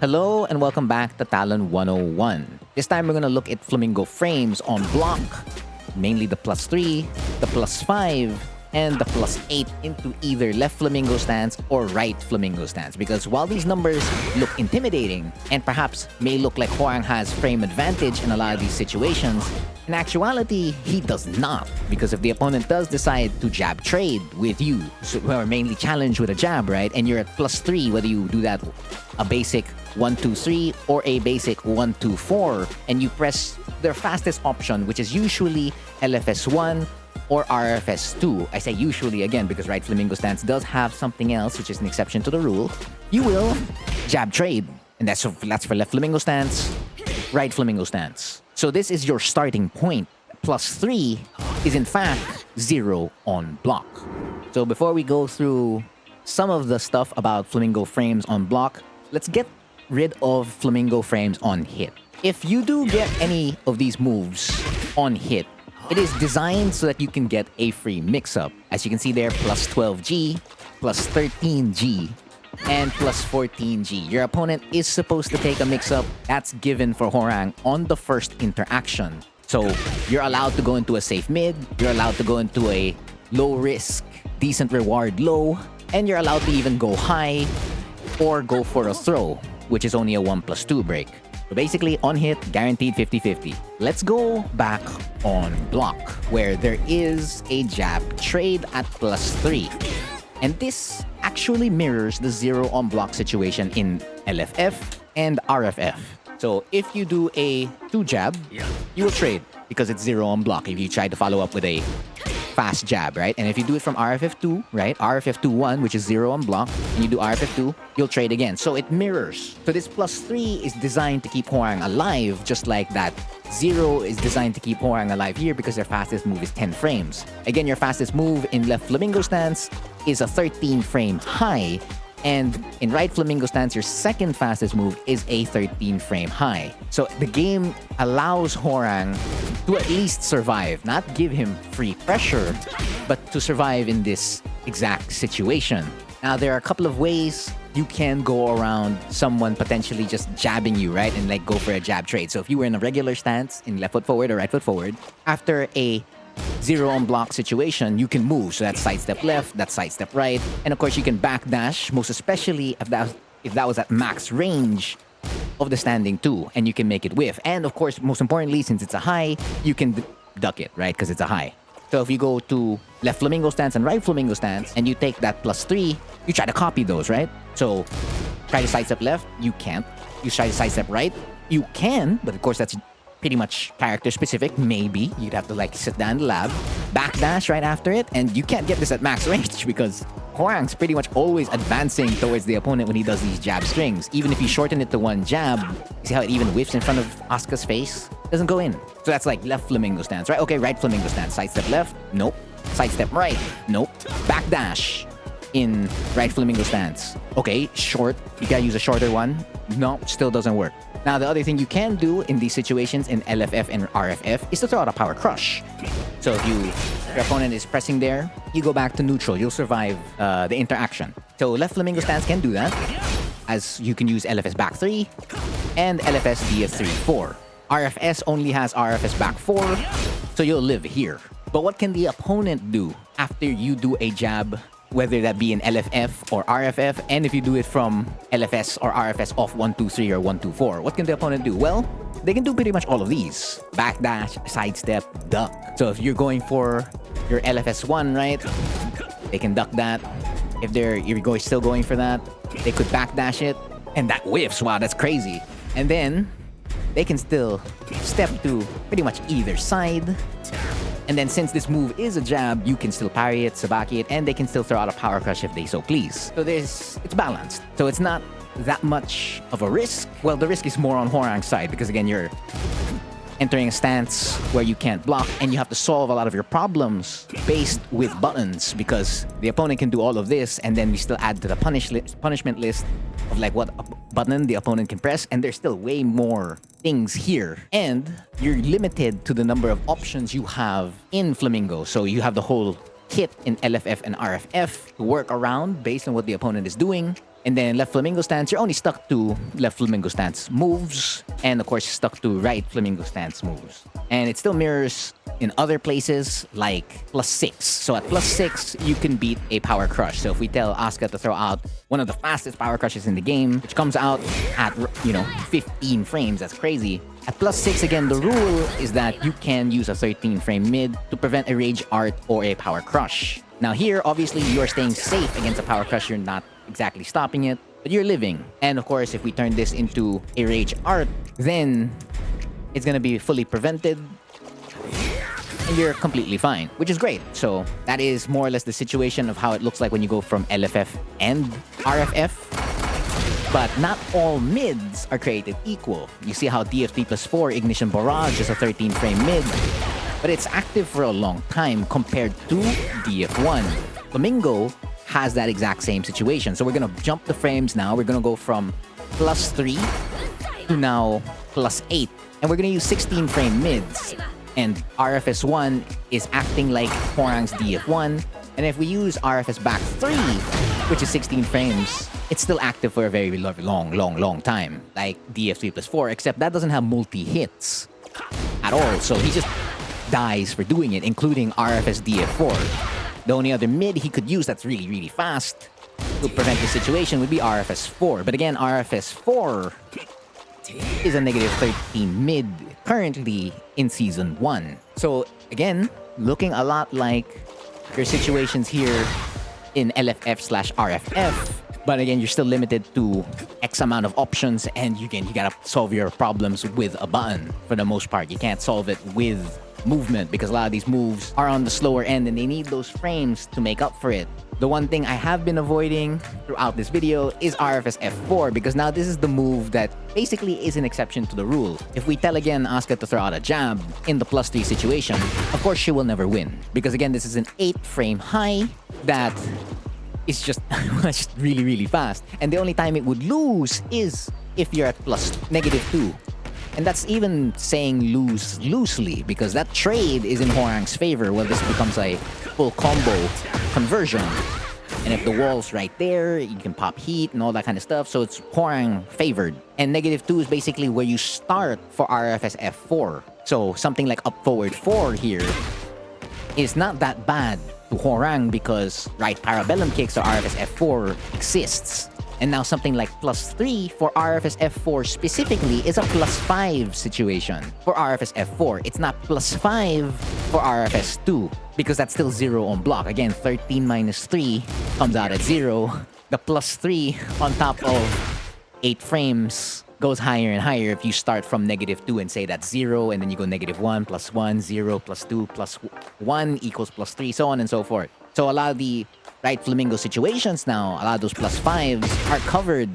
Hello and welcome back to Talon 101. This time we're going to look at Flamingo Frames on block, mainly the +3, the +5, and the +8 into either left Flamingo Stance or right Flamingo Stance. Because while these numbers look intimidating and perhaps may look like Hwoarang has frame advantage in a lot of these situations, in actuality, he does not. Because if the opponent does decide to jab trade with you, so we're mainly challenged with a jab, right? And you're at +3, whether you do that a basic 1-2-3 or a basic 1-2-4, and you press their fastest option, which is usually LFS 1 or RFS 2. I say usually again because right Flamingo Stance does have something else, which is an exception to the rule. You will jab trade, and that's for left Flamingo Stance, right Flamingo Stance. So this is your starting point. +3 is in fact 0 on block. So before we go through some of the stuff about Flamingo Frames on block, let's get rid of Flamingo Frames on hit. If you do get any of these moves on hit, it is designed so that you can get a free mix-up. As you can see there, +12G, +13G, and +14G. Your opponent is supposed to take a mix-up. That's given for Hwoarang on the first interaction. So you're allowed to go into a safe mid, you're allowed to go into a low risk, decent reward low, and you're allowed to even go high or go for a throw, which is only a 1+2 break. So basically, on hit, guaranteed 50-50. Let's go back on block, where there is a jab trade at +3. And this actually mirrors the 0 on block situation in LFF and RFF. So if you do a 2 jab, you will trade because it's 0 on block if you try to follow up with a fast jab, right? And if you do it from RFF2, right? RFF2-1, which is 0 on block, and you do RFF2, you'll trade again. So it mirrors. So this +3 is designed to keep Hwoarang alive, just like that 0 is designed to keep Hwoarang alive here because their fastest move is 10 frames. Again, your fastest move in left Flamingo Stance is a 13 frame high, and in right Flamingo Stance, your second fastest move is a 13 frame high. So the game allows Hwoarang to at least survive, not give him free pressure, but to survive in this exact situation. Now, there are a couple of ways you can go around someone potentially just jabbing you, right? And like go for a jab trade. So if you were in a regular stance, in left foot forward or right foot forward, after a 0 on block situation, you can move. So that's sidestep left, that's sidestep right. And of course, you can backdash, most especially if that was at max range of the standing 2, and you can make it whiff. And of course, most importantly, since it's a high, you can duck it, right? Because it's a high. So if you go to left Flamingo Stance and right Flamingo Stance, and you take that +3, you try to copy those, right? So try to sidestep left, you can't. You try to sidestep right, you can, but of course that's pretty much character specific. Maybe you'd have to like sit down in the lab, backdash right after it, and you can't get this at max range because Hwoarang's pretty much always advancing towards the opponent when he does these jab strings. Even if you shorten it to 1 jab, see how it even whiffs in front of Asuka's face? Doesn't go in. So that's like left Flamingo Stance, right? Okay, right Flamingo Stance. Sidestep left? Nope. Sidestep right? Nope. Backdash in right Flamingo Stance. Okay, short. You gotta use a shorter one. No, still doesn't work. Now, the other thing you can do in these situations in LFF and RFF is to throw out a Powercrush. So if your opponent is pressing there, you go back to neutral. You'll survive the interaction. So left Flamingo Stance can do that, as you can use LFS back 3 and LFS DF3-4. RFS only has RFS back 4, so you'll live here. But what can the opponent do after you do a jab, whether that be in LFF or RFF, and if you do it from LFS or RFS off 1-2-3 or 1-2-4, what can the opponent do? Well, they can do pretty much all of these. Backdash, sidestep, duck. So if you're going for your LFS 1, right, they can duck that. If you're still going for that, they could backdash it, and that whiffs. Wow, that's crazy. And then they can still step to pretty much either side. And then since this move is a jab, you can still parry it, sabaki it, and they can still throw out a Powercrush if they so please. So it's balanced. So it's not that much of a risk. Well, the risk is more on Hwoarang's side because again, you're entering a stance where you can't block and you have to solve a lot of your problems based with buttons because the opponent can do all of this and then we still add to the punishment list of like what button the opponent can press, and there's still way more things here. And you're limited to the number of options you have in Flamingo. So you have the whole kit in LFF and RFF to work around based on what the opponent is doing. And then left Flamingo Stance, you're only stuck to left Flamingo Stance moves. And of course, stuck to right Flamingo Stance moves. And it still mirrors in other places like +6. So at +6, you can beat a Powercrush. So if we tell Asuka to throw out one of the fastest Powercrushes in the game, which comes out at, 15 frames, that's crazy. At +6, again, the rule is that you can use a 13-frame mid to prevent a Rage Art or a Powercrush. Now here, obviously, you're staying safe against a Powercrush. You're not exactly stopping it, but you're living. And of course, if we turn this into a Rage Art, then it's gonna be fully prevented and you're completely fine, which is great. So that is more or less the situation of how it looks like when you go from LFF and RFF. But not all mids are created equal. You see how DF3+4 Ignition Barrage is a 13-frame mid, but it's active for a long time compared to DF1. Flamingo has that exact same situation. So we're gonna jump the frames now. We're gonna go from +3 to now +8. And we're gonna use 16-frame mids. And RFS 1 is acting like Hwoarang's DF1. And if we use RFS back 3, which is 16 frames, it's still active for a very long time. Like DF3+4, except that doesn't have multi-hits at all. So he just dies for doing it, including RFS DF4. The only other mid he could use that's really fast to prevent the situation would be RFS 4. But again, RFS 4 is a -13 mid currently in Season 1. So again, looking a lot like your situations here in LFF/RFF. But again, you're still limited to X amount of options, and you gotta solve your problems with a button for the most part. You can't solve it with movement because a lot of these moves are on the slower end and they need those frames to make up for it. The one thing I have been avoiding throughout this video is RFS F4 because now this is the move that basically is an exception to the rule. If we tell again Asuka to throw out a jab in the +3 situation, of course she will never win. Because again, this is an 8-frame high that is just really fast. And the only time it would lose is if you're at +2. And that's even saying lose loosely because that trade is in Hwoarang's favor. Well, this becomes a full combo conversion. And if the wall's right there, you can pop heat and all that kind of stuff. So it's Hwoarang favored. And -2 is basically where you start for RFS F4. So something like up forward 4 here is not that bad to Hwoarang because right parabellum kicks or RFS F4 exists. And now something like +3 for RFS F4 specifically is a +5 situation for RFS F4. It's not +5 for RFS 2 because that's still 0 on block. Again, 13 minus 3 comes out at 0. The +3 on top of 8 frames goes higher and higher if you start from -2 and say that's 0, and then you go -1, +1, 0, +2, +1 equals +3, so on and so forth. So a lot of the right Flamingo situations now, a lot of those +5s are covered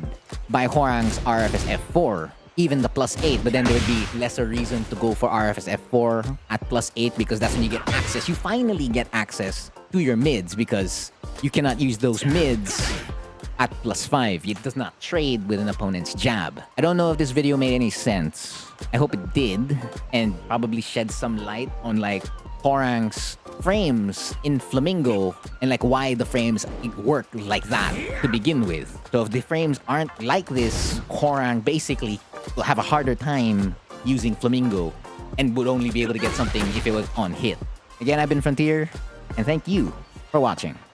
by Hwoarang's RFS F4. Even the +8, but then there would be lesser reason to go for RFS F4 at +8 because that's when you get access. You finally get access to your mids because you cannot use those mids at +5. It does not trade with an opponent's jab. I don't know if this video made any sense. I hope it did and probably shed some light on like Hwoarang's frames in Flamingo and like why the frames work like that to begin with. So if the frames aren't like this, Hwoarang basically will have a harder time using Flamingo and would only be able to get something if it was on hit. Again, I've been Frontier, and thank you for watching.